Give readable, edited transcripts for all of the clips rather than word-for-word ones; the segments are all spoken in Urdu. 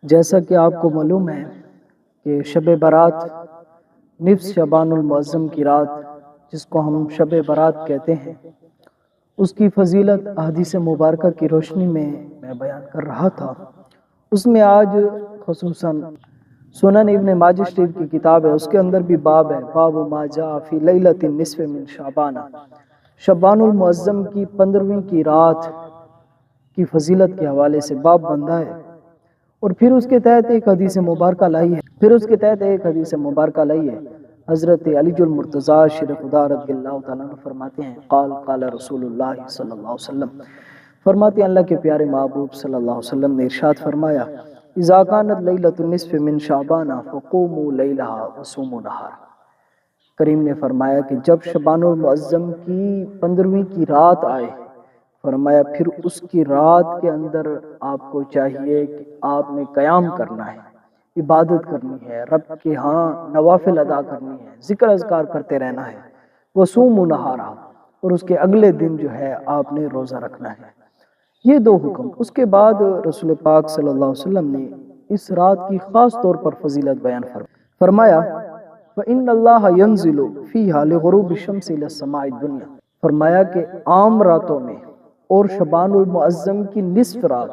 جیسا کہ آپ کو معلوم ہے کہ شب برات نصف شعبان المعظم کی رات، جس کو ہم شب برات کہتے ہیں، اس کی فضیلت احادیث مبارکہ کی روشنی میں بیان کر رہا تھا۔ اس میں آج خصوصاً سنن ابن ماجہ شریف کی کتاب ہے، اس کے اندر بھی باب ہے، باب ما جاء فی لیلۃ النصف من شعبان، شعبان المعظم کی 15ویں کی رات کی فضیلت کے حوالے سے باب بندہ ہے۔ اور پھر اس کے تحت ایک حدیث مبارکہ لائی ہے، حضرت علی المرتضیٰ شیر خدا رضی اللہ تعالیٰ عنہ فرماتے ہیں، قال رسول اللہ صلی اللہ علیہ وسلم، فرماتے ہیں اللہ کے پیارے محبوب صلی اللہ علیہ وسلم نے ارشاد فرمایا، اذا كانت لیلۃ النصف من شعبان فقوموا لیلہا وصوموا نہارا۔ کریم نے فرمایا کہ جب شعبان المعظم کی 15ویں کی رات آئے، فرمایا پھر اس کی رات کے اندر آپ کو چاہیے کہ آپ نے قیام کرنا ہے، عبادت کرنی ہے، رب کے ہاں نوافل ادا کرنی ہے، ذکر اذکار کرتے رہنا ہے، وصوموا نہارا، اور اس کے اگلے دن جو ہے آپ نے روزہ رکھنا ہے۔ یہ دو حکم۔ اس کے بعد رسول پاک صلی اللہ علیہ وسلم نے اس رات کی خاص طور پر فضیلت بیان فرمایا، فَإِنَّ اللَّهَ يَنزِلُ فِيهَا لِغُرُوبِ الشَّمْسِ إِلَى السَّمَاءِ الدُّنْيَا۔ فرمایا کہ عام راتوں میں اور شعبان المعظم کی نصف رات،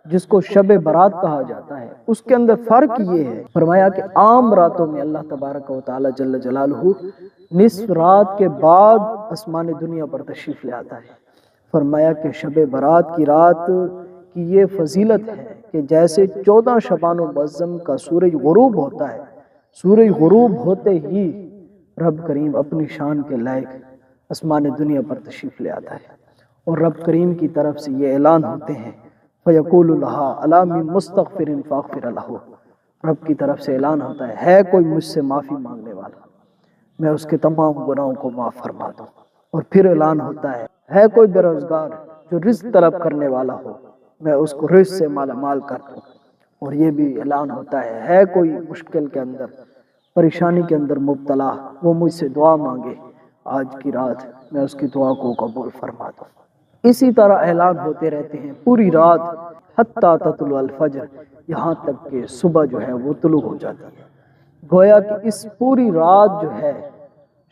جس کو شب برات کہا جاتا ہے، اس کے اندر فرق یہ ہے، فرمایا کہ عام راتوں میں اللہ تبارک و تعالی جل جلالہ نصف رات کے بعد آسمان دنیا پر تشریف لے آتا ہے۔ فرمایا کہ شب برات کی رات کی یہ فضیلت ہے کہ جیسے 14 شعبان المعظم کا سورج غروب ہوتا ہے، سورج غروب ہوتے ہی رب کریم اپنی شان کے لائق آسمان دنیا پر تشریف لے آتا ہے، اور رب کریم کی طرف سے یہ اعلان ہوتے ہیں، فَيَقُولُ لَهَا أَلَا مِن مُسْتَغْفِرٍ فَأَغْفِرَ لَهُ۔ رب کی طرف سے اعلان ہوتا ہے کوئی مجھ سے معافی مانگنے والا، میں اس کے تمام گناہوں کو معاف فرما دوں۔ اور پھر اعلان ہوتا ہے کوئی بے روزگار جو رزق طلب کرنے والا ہو، میں اس کو رزق سے مالا مال کر دوں۔ اور یہ بھی اعلان ہوتا ہے کوئی مشکل کے اندر، پریشانی کے اندر مبتلا، وہ مجھ سے دعا مانگے، آج کی رات میں اس کی دعا کو قبول فرما دوں۔ اسی طرح اعلان ہوتے رہتے ہیں پوری رات، حتیٰ تطلع الفجر، یہاں تک کہ صبح جو ہے وہ طلوع ہو جاتی ہے۔ گویا کہ اس پوری رات جو ہے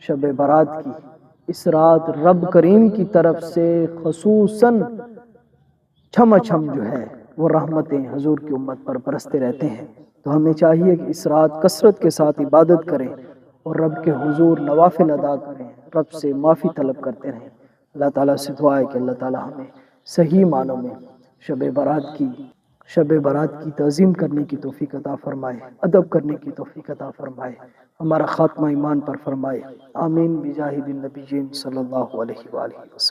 شب برات کی، اس رات رب کریم کی طرف سے خصوصاً چھم چھم جو ہے وہ رحمتیں حضور کی امت پر برستے رہتے ہیں۔ تو ہمیں چاہیے کہ اس رات کثرت کے ساتھ عبادت کریں اور رب کے حضور نوافل ادا کریں، رب سے معافی طلب کرتے رہیں۔ اللہ تعالیٰ سے دعا ہے کہ اللہ تعالیٰ ہمیں صحیح معنوں میں شب برات کی تعظیم کرنے کی توفیق عطا فرمائے، ادب کرنے کی توفیق عطا فرمائے، ہمارا خاتمہ ایمان پر فرمائے، آمین بجاہ النبیین صلی اللہ علیہ وآلہ وسلم۔